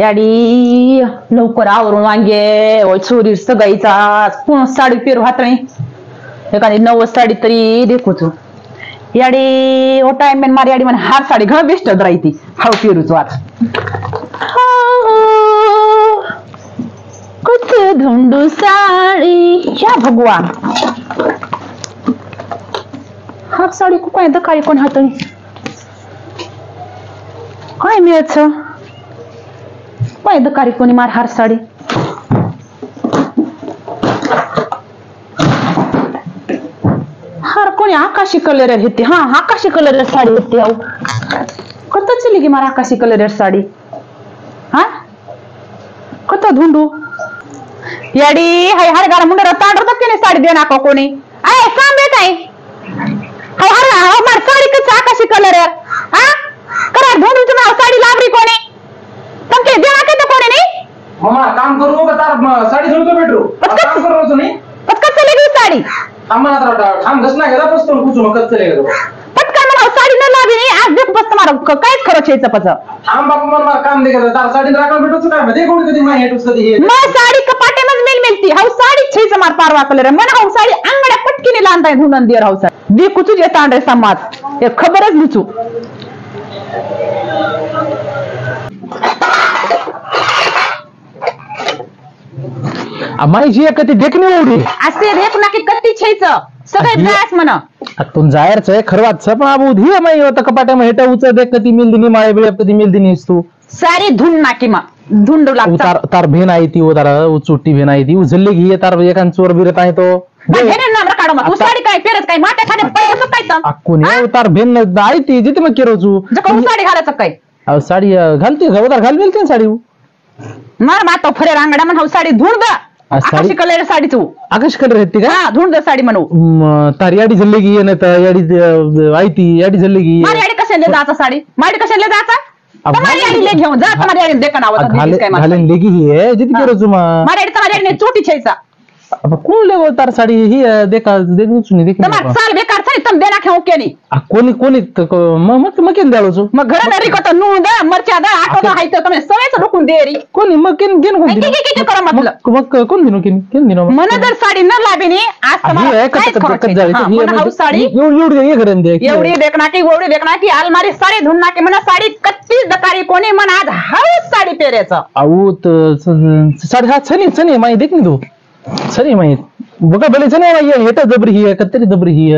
याडी लवकर आवरून वांगे चोरी सगाईचा पुन्हा साडी पेरू हातणी एखादी 90 साडी तरी देखू तू याडी ओ टाइम मारी याडी म्हणे हार साडी घ बेस्ट राहती हाव पेरूच वाट कुछ ढूंढू साडी या भगवान हार साडी को काय दकाळी कोण हातणी काय मिळच काय दकाळी कोणी मार हार साडी हार कोणी आकाशी कलर घेते हा आकाशी कलर साडी घेते अहो कत चली गी मार आकाशी कलर साडी हा कत ढूंढू याडी हाय हर गार मुंडर ताडर तक केने साडी देना का कोणी आय सांबे काय हाय हर मार साडी कच आकाशी कलर हा करा ढूंढू तुम्ही साडी लावरी कोणी तुमके देना के तो कोणी नाही मामा काम करू का तार साडी धुतो भेटू काम करू नाही पटकन चलेगी साडी आम्हाला तर ठाम घसना गेला पस्तून कुचू मग चलेगा पटकन मला साडी न लावी नाही आज देख बस तुम्हाला काहीच खरं छेचं पच ठाम बापू मला काम दे तार साडी राखा भेटूच काय मध्ये कोण कधी माय हेटूस कधी हे मग साडी कपाटे मज मिलती हाऊ साडी छेचं मार पारवा कलर मन हाऊ साडी अंगड्या पटकीने लांदाय धुनन देर हाऊ साडी दे कुचू जे तांडे समाज हे खबरच नुचू माई जी कधी देखणी एवढी असे रेप ना की कत्ती छेचं सगळे जायच म्हणा तुम जायरच आहे खरवाच पण आबू धी माई होता कपाट्या मग हेटा उच देख कधी मिल दिनी माळे बिळे कधी मिल दिनीस तू सारी धुन नाकी मा धुंडू लागता उतार तार भेन आई ती उतार उचुट्टी भेन आई ती उजल्ले घे तार एकान चोर बिरत आहे तो भेन नाम काढो मग साडी काय पेरत काय माटे खाने पैसे काय तर कोणी उतार भेन आई ती जिथे मग केरोचू जका साडी घालायचं काय साडी घालते उतार घाल मिळते साडी मार मातो फरे रांगडा म्हण साडी धुंड द आकाशी कलर साडी तू आकाश कलर येते का हा धुंड द साडी म्हणू तार याडी झल्ले घे नाही तर याडी आई ती याडी झल्ले घे मारी याडी कशाला जायचा साडी माडी कशाला जायचा तुम्हारी याडी ले घेऊन जा तुम्हारी याडी देखा आवत काय घालेन लेगी ही जिथे केरोचू मग मारी याडी तुम्हारी याडी चोटी छेचा कोण ले तार साडी ही देखा देखून देख तुम्हार साल बेकार साडी तुम देना खेऊ केनी कोणी कोणी मग मग केन द्यालो मग घर नरी को तो नून द मरचा द आटो द हाय तर तुम्ही सवयच रोखून देरी कोणी मग केन केन कोण की करा मतलब मग कोण दिनो केन केन दिनो मन जर साडी न लाबिनी आज तुम्हाला काय साडी एवढी ये घरन दे एवढी देखना की अलमारी साडी धुनना की मन साडी कत्ती दकारी कोणी मन आज हाऊस साडी पेरेचं आऊत साडी हा सनी सनी माई देख नी तू सनी माई बघा भले सनी माई हेटा जबरी ही कत्तरी जबरी ही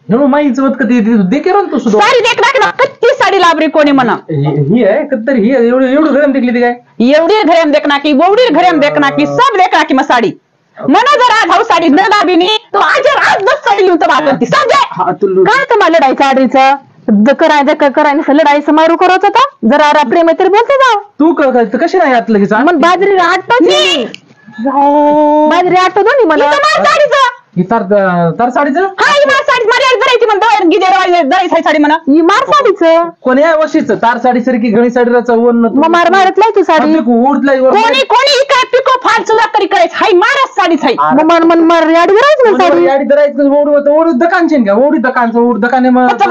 नो माई चवत कधी देखे रो तू सुद्धा साडी देखना की कत्ती साडी लाबरी कोणी मन ही आहे कत्तरी ही एवढी एवढी घरम देखली ती काय एवढी घरेम देखना की वोवडी घरेम देखना की सब देखना की म साडी मन जर आज हाऊस साडी न लाबिनी तो आज बस साडी लिहून तर बागती समजे काय तुम्हाला लढाई साडीचं करायचं लढाईचं मारू करायचं होता जरा प्रेम तरी बोलते जाऊ तू कशी नाही आत लगेच मग बाजरी आटपाची बाजरी आटतो दोन्ही मला साडीचं तार साडीचं हा ही मार साडी मारी जरायची म्हणतो गिजे साडी म्हणा ही मार साडीचं कोणी आहे वशीच तार साडी सारखी घणी साडीचा वन मार मारत तू साडी उडलाय कोणी कोणी काय पिको फाल सुद्धा तरी करायचं हाय मारच साडीच हाय मन मार याडी करायचं ना साडी याडी धरायचं ओढ दकानचे का ओढी दकानचं ओढ दकाने मग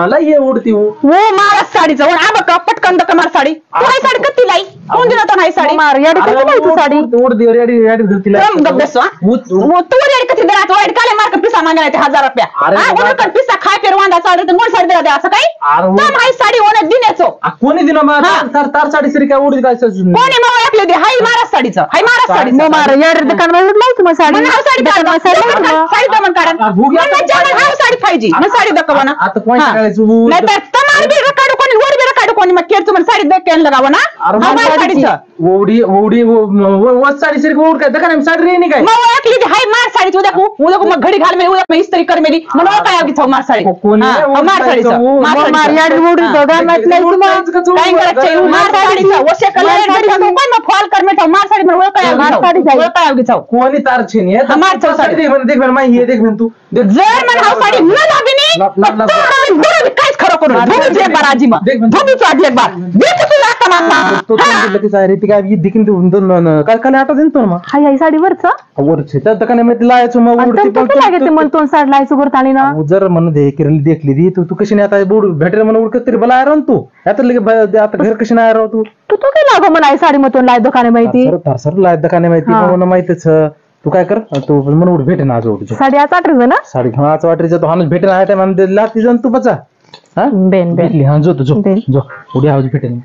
लाई ओढती वो मारच साडीचं ओढ आबा का पटकन दका मार साडी कोणी साडी कत्ती लाई कोण दिला नाही साडी मार याडी कत्ती लाई तू साडी ओढ दे याडी याडी धरती लाई गप बसवा तू याडी कत्ती दरा तो याडी काले मार का पिसा मागायला ते 1000 रुपया हा कोण पिसा खाय पेरवांदा साडी तर कोण साडी द्या असं काय तर हाय साडी ओने दिनेचो कोणी दिना मग तार साडी सरी काय ओढी काय कोणी मग ऐकले दे हाय मारच साडीचं हाय मारच साडी मग मार याडी दुकानावर लाई तू मग साडी साडी साडी दमन काढा साडी पाहिजे मग साडी दकवा ना आता कोण करायचं नाही तर तमार बी काढू कोणी वर बी काढू कोणी मग केर तुम्हाला साडी दक्यान लगावा ना साडीचं ओढी ओढी साडी सरी ओढ काय दकाने साडी रेनी काय मग ऐकली दे हाय मार साडी उद्या मग घडी घाल मेली उद्या इस्त्री कर मेली म्हणून काय आगी मार साडी मार साडीचं मार याडी ओढी काय करायचं मार साडीचं वशे कलर मग फॉल कर मेठा मार साडी म्हणून काय आगी कोणी तार छेनी मार साडी देख माई हे देख तू जर मला साडी न लाबिनी काहीच खरं करू धुणीच एक बार आजी मग देख म्हणजे. धुणीच आधी एक बार दे की तुला आता मला. तो लगेच आहे रे ती काय दिकीन देऊन काय काय आटा देतो ना मग हाय हाय साडीवरचा वरचे त्या दुकानामध्ये लावायचं मग उडती किती लागायचे मला तोंड साड लायचं गोरताणी ना जर म्हणून दे किरण देखली दी तू कशी नाही आता बोड भेटेल म्हणून उडकत तरी भला आहे तू आता लगे आता घर कशी नाही राव तू तू तो काय लागो मला साडी मग तोंड लाय दुकाने माहिती सर लाय दुकाने माहिती हा. मला माहितीच तू काय कर तू म्हणून उड भेटे ना आज उडची साडी आज आठवलं ना साडी घेऊन आज वाटरीचा तो हानच भेटेल आहे टाइम लाती जाऊन तू बचा हा बेन बेन भेटली हा जो तू जो बेन. जो उद्या आवाज भेटेल